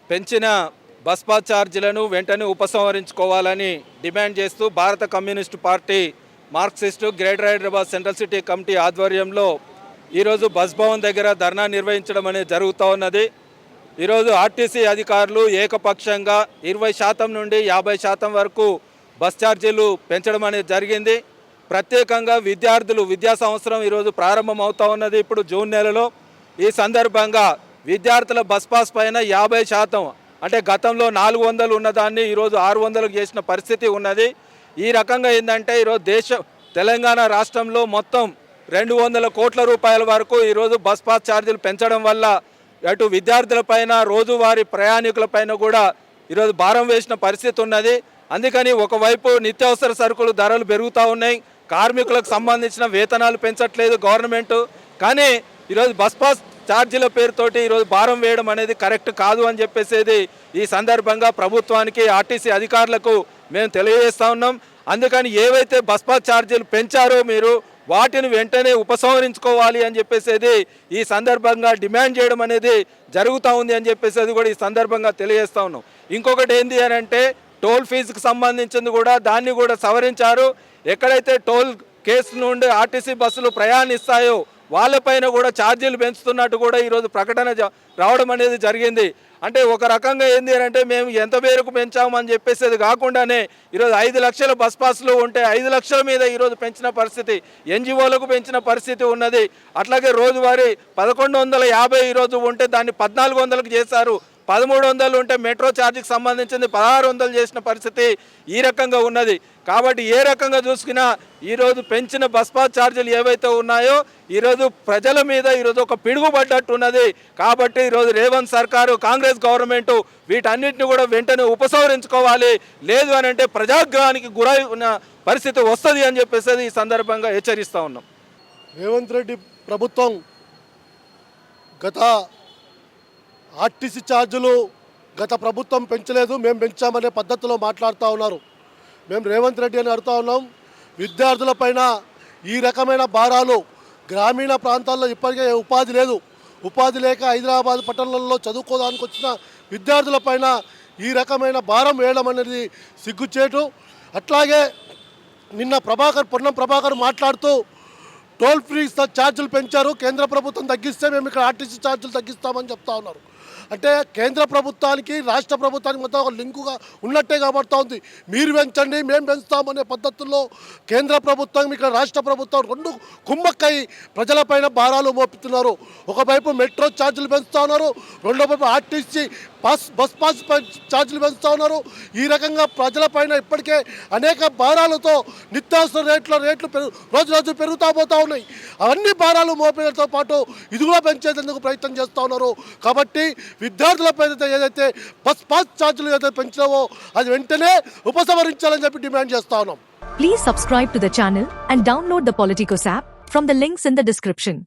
పెంచిన bus pass ఛార్జీలను వెంటనే ఉపసంహరించుకోవాలని డిమాండ్ చేస్తూ భారత communist party Marxist greater Hyderabad central city committee ఆధ్వర్యంలో ఈరోజు బస్ భవన్ దగ్గర ధర్నా నిర్వహించడం అనేది జరుగుతూ ఉన్నది. ఈరోజు ఆర్టీసీ అధికారులు ఏకపక్షంగా 20% నుండి 50% వరకు బస్ ఛార్జీలు పెంచడం అనేది జరిగింది. ప్రత్యేకంగా విద్యా సంవత్సరం ఈరోజు ప్రారంభం అవుతూ ఉన్నది ఇప్పుడు జూన్ నెలలో. ఈ సందర్భంగా విద్యార్థుల బస్ పాస్ పైన 50% అంటే గతంలో 400 ఉన్నదాన్ని ఈరోజు 600కు చేసిన పరిస్థితి ఉన్నది. ఈ రకంగా ఏంటంటే ఈరోజు తెలంగాణ రాష్ట్రంలో మొత్తం 200 కోట్ల రూపాయల వరకు ఈరోజు బస్ పాస్ ఛార్జీలు పెంచడం వల్ల అటు విద్యార్థులపైన రోజువారీ ప్రయాణికులపైన కూడా ఈరోజు భారం వేసిన పరిస్థితి ఉన్నది. అందుకని ఒకవైపు నిత్యావసర సరుకులు ధరలు పెరుగుతూ ఉన్నాయి, కార్మికులకు సంబంధించిన వేతనాలు పెంచట్లేదు గవర్నమెంట్. కానీ ఈరోజు బస్ పాస్ ఛార్జీల పేరుతోటి ఈరోజు భారం వేయడం అనేది కరెక్ట్ కాదు అని చెప్పేసి ఈ సందర్భంగా ప్రభుత్వానికి ఆర్టీసీ అధికారులకు మేము తెలియజేస్తూ ఉన్నాం. అందుకని ఏవైతే బస్ పాస్ ఛార్జీలు పెంచారో మీరు వాటిని వెంటనే ఉపసంహరించుకోవాలి అని చెప్పేసి ఈ సందర్భంగా డిమాండ్ చేయడం అనేది జరుగుతూ ఉంది అని చెప్పేసి కూడా ఈ సందర్భంగా తెలియజేస్తూ ఉన్నాం. ఇంకొకటి ఏంటి అని అంటే టోల్ ఫీజుకు సంబంధించింది కూడా దాన్ని కూడా సవరించారు. ఎక్కడైతే టోల్ కేసు నుండి ఆర్టీసీ బస్సులు ప్రయాణిస్తాయో వాళ్ళపైన కూడా ఛార్జీలు పెంచుతున్నట్టు కూడా ఈరోజు ప్రకటన రావడం అనేది జరిగింది. అంటే ఒక రకంగా ఏంది అంటే మేము ఎంత మేరకు పెంచామని చెప్పేసి కాకుండానే ఈరోజు 5 లక్షల బస్ పాస్లు ఉంటే 5 లక్షల మీద ఈరోజు పెంచిన పరిస్థితి, ఎన్జిఓలకు పెంచిన పరిస్థితి ఉన్నది. అట్లాగే రోజువారీ 1150 ఈరోజు ఉంటే దాన్ని 1400కు చేశారు. 1300 ఉంటే మెట్రో ఛార్జీకి సంబంధించింది 1600 చేసిన పరిస్థితి ఈ రకంగా ఉన్నది. కాబట్టి ఏ రకంగా చూసుకున్నా ఈరోజు పెంచిన బస్ పాస్ ఛార్జీలు ఏవైతే ఉన్నాయో ఈరోజు ప్రజల మీద ఈరోజు ఒక పిడుగుపడ్డట్టు ఉన్నది. కాబట్టి ఈరోజు రేవంత్ సర్కారు కాంగ్రెస్ గవర్నమెంట్ వీటన్నిటిని కూడా వెంటనే ఉపసంహరించుకోవాలి, లేదు అని అంటే ప్రజాగ్రహానికి గురై ఉన్న పరిస్థితి వస్తుంది అని చెప్పేసి ఈ సందర్భంగా హెచ్చరిస్తూ ఉన్నాం. రేవంత్ రెడ్డి ప్రభుత్వం గత ఆర్టీసీ ఛార్జీలు గత ప్రభుత్వం పెంచలేదు, మేము పెంచామనే పద్ధతిలో మాట్లాడుతూ ఉన్నారు. మేము రేవంత్ రెడ్డి అని అడుగుతూ ఉన్నాం. విద్యార్థులపైన ఈ రకమైన భారాలు, గ్రామీణ ప్రాంతాల్లో ఇప్పటికే ఉపాధి లేదు, ఉపాధి లేక హైదరాబాద్ పట్టణంలో చదువుకోవడానికి వచ్చిన విద్యార్థులపైన ఈ రకమైన భారం వేయడం అనేది సిగ్గుచేటు. అట్లాగే నిన్న పొన్నం ప్రభాకర్ మాట్లాడుతూ టోల్ ఫ్రీ ఛార్జీలు పెంచారు, కేంద్ర ప్రభుత్వం తగ్గిస్తే మేము ఇక్కడ ఆర్టీసీ ఛార్జీలు తగ్గిస్తామని చెప్తా ఉన్నారు. అంటే కేంద్ర ప్రభుత్వానికి రాష్ట్ర ప్రభుత్వానికి మొత్తం ఒక లింకుగా ఉన్నట్టే కాబడుతూ ఉంది. మీరు పెంచండి మేము పెంచుతామనే పద్ధతుల్లో కేంద్ర ప్రభుత్వం ఇక్కడ రాష్ట్ర ప్రభుత్వం రెండు కుమ్మక్కై ప్రజలపైన భారాలు మోపుతున్నారు. ఒకవైపు మెట్రో ఛార్జీలు పెంచుతూ ఉన్నారు, రెండో వైపు ఆర్టీసీ బస్ పాస్ ఛార్జీలు పెంచుతూ ఉన్నారు. ఈ రకంగా ప్రజలపైన ఇప్పటికే అనేక భారాలతో నిత్యావసర రేట్లు రోజు రోజు పెరుగుతూ పోతూ ఉన్నాయి. అవన్నీ భారాలు మోపేయడంతో పాటు ఇది కూడా పెంచేందుకు ప్రయత్నం చేస్తూ ఉన్నారు. కాబట్టి విద్యార్థులపై ఏదైతే బస్ పాస్ ఛార్జీలు ఏదైతే పెంచినావో అది వెంటనే ఉపసంహరించాలని చెప్పి డిమాండ్ చేస్తా ఉన్నాం. Please subscribe to the channel and download the Politicos app from the links in the description.